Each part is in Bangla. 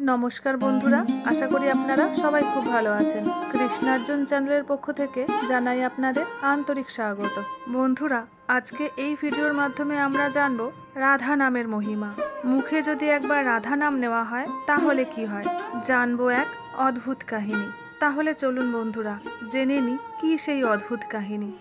নমস্কার বন্ধুরা, আশা করি আপনারা সবাই খুব ভালো আছেন। কৃষ্ণার্জুন চ্যানেলের পক্ষ থেকে জানাই আপনাদের আন্তরিক স্বাগত। বন্ধুরা, আজকে এই ভিডিওর মাধ্যমে আমরা জানব রাধা নামের মহিমা। মুখে যদি একবার রাধা নাম নেওয়া হয় তাহলে কি হয়, জানবো এক অদ্ভুত কাহিনী। তাহলে চলুন বন্ধুরা, জেনে নিই কি সেই অদ্ভুত কাহিনী।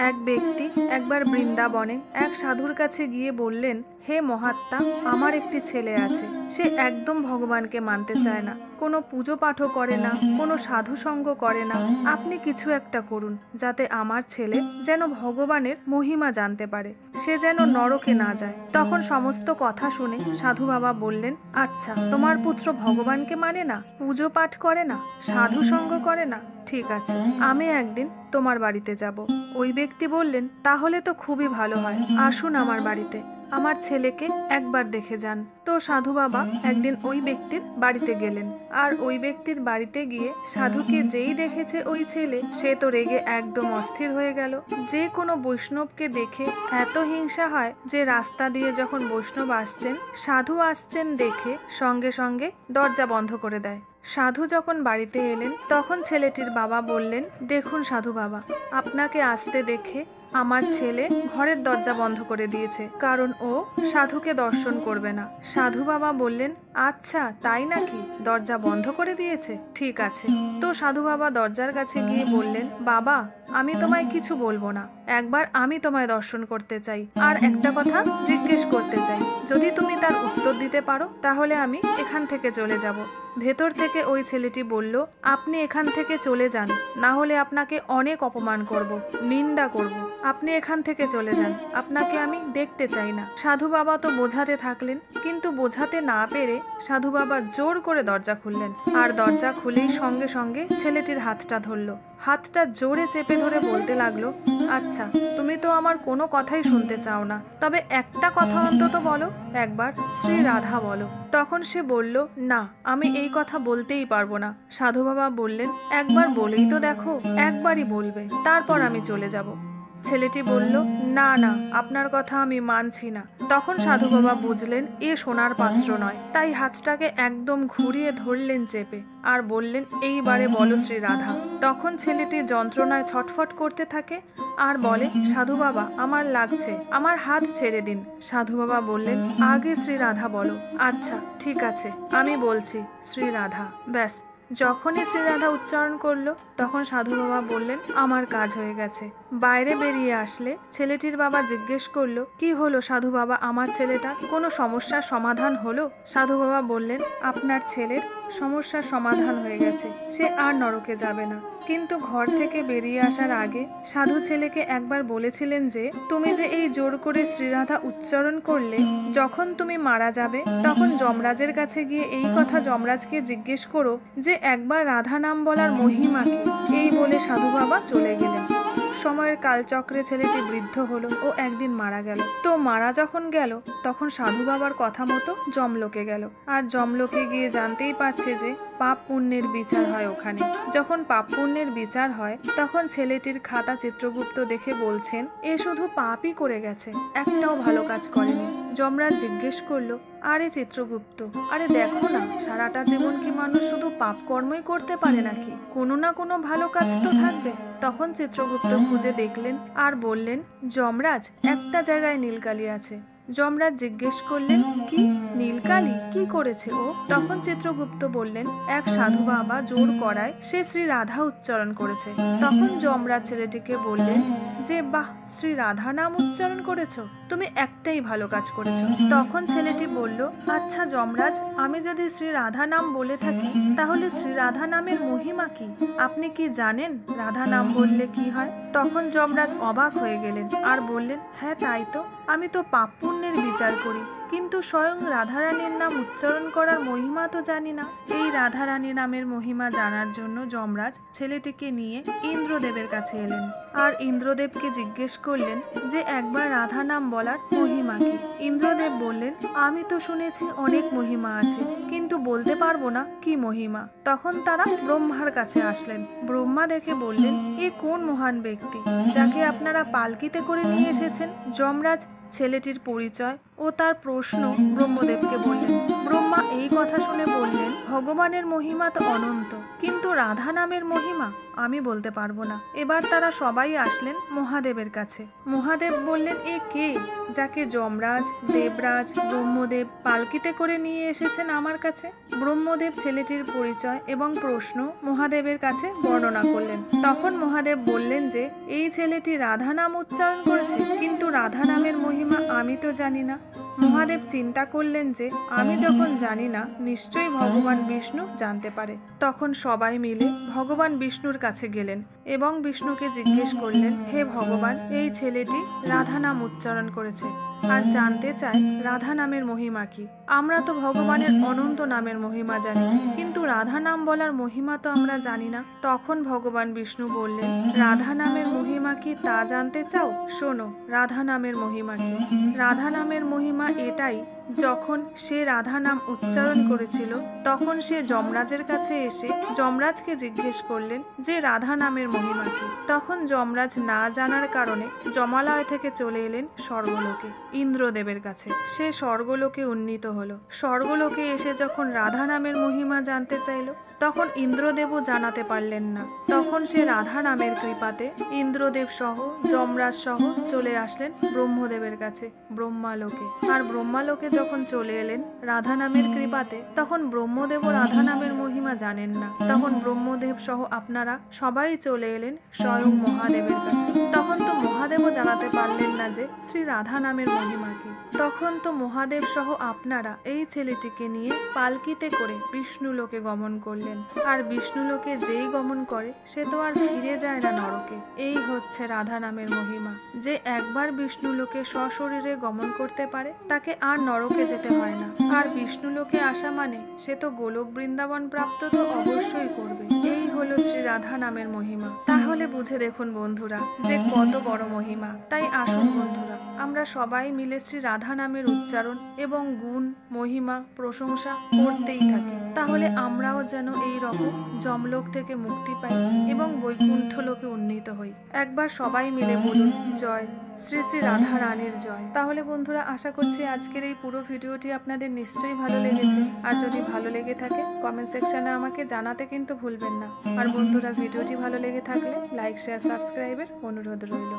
এক ব্যক্তি একবার বৃন্দাবনে এক সাধুর কাছে গিয়ে বললেন, হে মহাত্মা, আমার একটি ছেলে আছে। সে একদম ভগবানকে মানতে চায় না, কোনো পুজো পাঠও করে না, কোনো সাধু সঙ্গ করে না। আপনি কিছু একটা করুন যাতে আমার ছেলে যেন ভগবানের মহিমা জানতে পারে, সে যেন নরকে না যায়। তখন সমস্ত কথা শুনে সাধু বাবা বললেন, আচ্ছা, তোমার পুত্র ভগবানকে মানে না, পুজো পাঠ করে না, সাধু সঙ্গ করে না, ঠিক আছে, আমি একদিন তোমার বাড়িতে যাব। ওই ব্যক্তি বললেন, তাহলে তো খুবই ভালো হয়, আসুন আমার বাড়িতে, আমার ছেলেকে একবার দেখে যান। তো সাধু বাবা একদিন ওই ব্যক্তির বাড়িতে গেলেন, আর ওই ব্যক্তির বাড়িতে গিয়ে সাধুকে যেই দেখেছে ওই ছেলে, সে তো রেগে একদম অস্থির হয়ে গেল। যে কোনো বৈষ্ণবকে দেখে এত হিংসা হয় যে রাস্তা দিয়ে যখন বৈষ্ণব আসছেন, সাধু আসছেন দেখে সঙ্গে সঙ্গে দরজা বন্ধ করে দেয়। সাধু যখন বাড়িতে এলেন তখন ছেলেটির বাবা বললেন, দেখুন সাধু বাবা, আপনাকে আসতে দেখে আমার ছেলে ঘরের দরজা বন্ধ করে দিয়েছে, কারণ ও সাধুকে দর্শন করবে না। সাধু বাবা বললেন, আচ্ছা তাই নাকি, দরজা বন্ধ করে দিয়েছে, ঠিক আছে। তো সাধু বাবা দরজার কাছে গিয়ে বললেন, বাবা, আমি তোমায় কিছু বলবো না, একবার আমি তোমায় দর্শন করতে চাই, আর একটা কথা জিজ্ঞেস করতে চাই, যদি তুমি তার উত্তর দিতে পারো তাহলে আমি এখান থেকে চলে যাব। ভেতর থেকে ওই ছেলেটি বলল, আপনি এখান থেকে চলে যান, না হলে আপনাকে অনেক অপমান করব, নিন্দা করব, আপনি এখান থেকে চলে যান, আপনাকে আমি দেখতে চাই না। সাধু বাবা তো বোঝাতে থাকলেন, কিন্তু বোঝাতে না পেরে সাধু বাবা জোর করে দরজা খুললেন, আর দরজা খুলেই সঙ্গে সঙ্গে ছেলেটির হাতটা ধরল, হাতটা জোরে চেপে ধরে বলতে লাগলো, আচ্ছা, তুমি তো আমার কোনো কথাই শুনতে চাও না, তবে একটা কথা অন্তত বলো, একবার শ্রী রাধা বলো। তখন সে বলল, না, আমি এই কথা বলতেই পারবো না। সাধু বাবা বললেন, একবার বলেই তো দেখো, একবারই বলবে, তারপর আমি চলে যাব। ছেলেটি বলল, না না, আপনার কথা আমি মানছি না। তখন সাধু বাবা বুঝলেন এ সোনার পাত্র নয়, তাই হাতটাকে একদম ঘুরিয়ে ধরলেন চেপে, আর বললেন, এইবারে বলো শ্রী রাধা। তখন ছেলেটি যন্ত্রণায় ছটফট করতে থাকে আর বলে, সাধু বাবা, আমার লাগছে, আমার হাত ছেড়ে দিন। সাধু বাবা বললেন, আগে শ্রী রাধা বলো। আচ্ছা ঠিক আছে, আমি বলছি শ্রী রাধা। ব্যাস, যখনই শ্রী রাধা উচ্চারণ করলো তখন সাধু বাবা বললেন, আমার কাজ হয়ে গেছে। বাইরে বেরিয়ে আসলে ছেলেটির বাবা জিজ্ঞেস করলো, কি হলো সাধু বাবা, আমার ছেলেটা কোনো সমস্যার সমাধান হলো? সাধু বাবা বললেন, আপনার ছেলের সমস্যার সমাধান হয়ে গেছে, সে আর নরকে যাবে না। কিন্তু ঘর থেকে বেরিয়ে আসার আগে সাধু ছেলেকে একবার বলেছিলেন যে, তুমি যে এই জোর করে শ্রীরাধা উচ্চারণ করলে, যখন তুমি মারা যাবে তখন যমরাজের কাছে গিয়ে এই কথা যমরাজকে জিজ্ঞেস করো যে একবার রাধা নাম বলার মহিমা কি। এই বলে সাধু বাবা চলে গেলেন। সময়ের কালচক্রে ছেলেটি বৃদ্ধ হলো ও একদিন মারা গেল। তো মারা যখন গেল তখন সাধু বাবার কথা মতো যমলোকে গেল, আর যমলোকে গিয়ে জানতেই পারছে যে পাপ পুণ্যের বিচার হয় ওখানে। যখন পাপ পুণ্যের বিচার হয় তখন ছেলেটির খাতা চিত্রগুপ্ত দেখে বলছেন, এ শুধু পাপই করে গেছে, একটাও ভালো কাজ করেনি। যমরাজ জিজ্ঞেস করলো, আরে চিত্রগুপ্ত, আরে দেখো না, সারাটা জীবন কি মানুষ শুধু পাপ কর্মই করতে পারে নাকি, কোনো না কোনো ভালো কাজ তো থাকবে। তখন চিত্রগুপ্ত খুঁজে দেখলেন আর বললেন, যমরাজ, একটা জায়গায় নীলকালি আছে। যমরাজ জিজ্ঞেস করলেন, কি নীলকালি, কি করেছে ও? তখন চিত্রগুপ্ত বললেন, এক সাধু বাবা জোর করায় সে শ্রী রাধা উচ্চারণ করেছে। তখন যমরাজ ছেলেটিকে বললেন যে, বাহ, শ্রী রাধা নাম উচ্চারণ করেছো, তুমি একটাই ভালো কাজ করেছো। তখন ছেলেটি বলল, আচ্ছা যমরাজ, আমি যদি শ্রী রাধা নাম বলে থাকি তাহলে শ্রী রাধা নামের মহিমা কি, আপনি কি জানেন রাধা নাম বললে কি হয়? তখন যমরাজ অবাক হয়ে গেলেন আর বললেন, হ্যাঁ তাই তো, আমি তো পাপ পুণ্যের বিচার করি, কিন্তু স্বয়ং রাধারানীর নাম উচ্চারণ করার মহিমা তো জানি না। এই রাধারানী নামের মহিমা জানার জন্য যমরাজ ছেলেটিকে নিয়ে ইন্দ্রদেবের কাছে এলেন, আর ইন্দ্রদেবকে জিজ্ঞেস করলেন যে একবার রাধা নাম বলার মহিমা কি। ইন্দ্রদেব বললেন, আমি তো শুনেছি অনেক মহিমা আছে, কিন্তু বলতে পারবো না কি মহিমা। তখন তারা ব্রহ্মার কাছে আসলেন। ব্রহ্মা দেখে বললেন, এ কোন মহান ব্যক্তি যাকে আপনারা পালকিতে করে নিয়ে এসেছেন? যমরাজ ছেলেটির পরিচয় ও তার প্রশ্ন ব্রহ্মদেবকে বললেন। ব্রহ্মা মা এই কথা শুনে বললেন, ভগবানের মহিমা তো অনন্ত, কিন্তু রাধা নামের মহিমা আমি বলতে পারবো না। এবার তারা সবাই আসলেন মহাদেবের কাছে। মহাদেব বললেন, এ কে যাকে যমরাজ, দেবরাজ, ব্রহ্মদেব পালকিতে করে নিয়ে এসেছেন আমার কাছে? ব্রহ্মদেব ছেলেটির পরিচয় এবং প্রশ্ন মহাদেবের কাছে বর্ণনা করলেন। তখন মহাদেব বললেন যে এই ছেলেটি রাধা নাম উচ্চারণ করেছে, কিন্তু রাধা নামের মহিমা আমি তো জানি না। মহাদেব চিন্তা করলেন যে আমি যখন জানি না, নিশ্চয়ই ভগবান বিষ্ণু জানতে পারে। তখন সবাই মিলে ভগবান বিষ্ণুর কাছে গেলেন এবং বিষ্ণুকে জিজ্ঞেস করলেন, হে ভগবান, এই ছেলেটি রাধা নাম উচ্চারণ করেছে আর জানতে চায় রাধা নামের মহিমা কি। আমরা তো ভগবানের অনন্ত নামের মহিমা জানি, কিন্তু রাধা নাম বলার মহিমা তো আমরা জানি না। তখন ভগবান বিষ্ণু বললেন, রাধা নামের মহিমা কি তা জানতে চাও? শোনো, রাধা নামের মহিমা কি। রাধা নামের মহিমা এটাই, যখন সে রাধা নাম উচ্চারণ করেছিল তখন সে যমরাজের কাছে এসে যমরাজকে জিজ্ঞেস করলেন যে রাধা নামের মহিমা কি। তখন যমরাজ না জানার কারণে যমালয় থেকে চলে এলেন স্বর্গলোকে ইন্দ্রদেবের কাছে। সে স্বর্গলোকে উন্নীত হলো। স্বর্গলোকে এসে যখন রাধা নামের মহিমা জানতে চাইল, তখন ইন্দ্রদেবও জানাতে পারলেন না। তখন সে রাধা নামের কৃপাতে ইন্দ্রদেব সহ যমরাজ সহ চলে আসলেন ব্রহ্মদেবের কাছে ব্রহ্মালোকে। আর ব্রহ্মালোকে যখন চলে এলেন রাধা নামের কৃপাতে, তখন ব্রহ্মদেবও রাধা নামের মহিমা জানেন না। তখন ব্রহ্মদেব সহ আপনারা সবাই চলে এলেন স্বয়ং মহাদেবের কাছে। তখন তো মহাদেবও জানাতে পারলেন না যে শ্রী রাধা নামের মহিমা কি। তখন তো মহাদেব সহ আপনারা এই ছেলেটিকে নিয়ে পালকিতে করে বিষ্ণুলোকে গমন করলেন। আর বিষ্ণুলোকে যেই গমন করে সে তো আর ফিরে যায় না নরকে। এই হচ্ছে রাধা নামের মহিমা, যে একবার বিষ্ণুলোকে সশরীরে গমন করতে পারে তাকে আর নরকে যেতে হয় না। আর বিষ্ণুলোকে আসা মানে সে তো গোলক বৃন্দাবন প্রাপ্ত তো অবশ্যই করবে। এই হলো শ্রী রাধা নামের মহিমা। তাহলে বুঝে দেখুন বন্ধুরা যে কত বড় মহিমা। তাই আসুন বন্ধুরা, আমরা সবাই মিলে শ্রী রাধা নামের উচ্চারণ এবং গুণ, মহিমা, প্রশংসা করতেই থাকি। তাহলে আমরাও যেন এই রকম যমলোক থেকে মুক্তি পাই এবং বৈকুণ্ঠ লোকে উন্নীত হই। একবার সবাই মিলে বলুন, জয় শ্রী শ্রী রাধা রানীর জয়। তাহলে বন্ধুরা, আশা করছি আজকের এই পুরো ভিডিওটি আপনাদের নিশ্চয়ই ভালো লেগেছে। আর যদি ভালো লেগে থাকে কমেন্ট সেকশনে আমাকে জানাতে কিন্তু ভুলবেন না। আর বন্ধুরা, ভিডিওটি ভালো লেগে থাকলে লাইক, শেয়ার, সাবস্ক্রাইবের অনুরোধ রইল।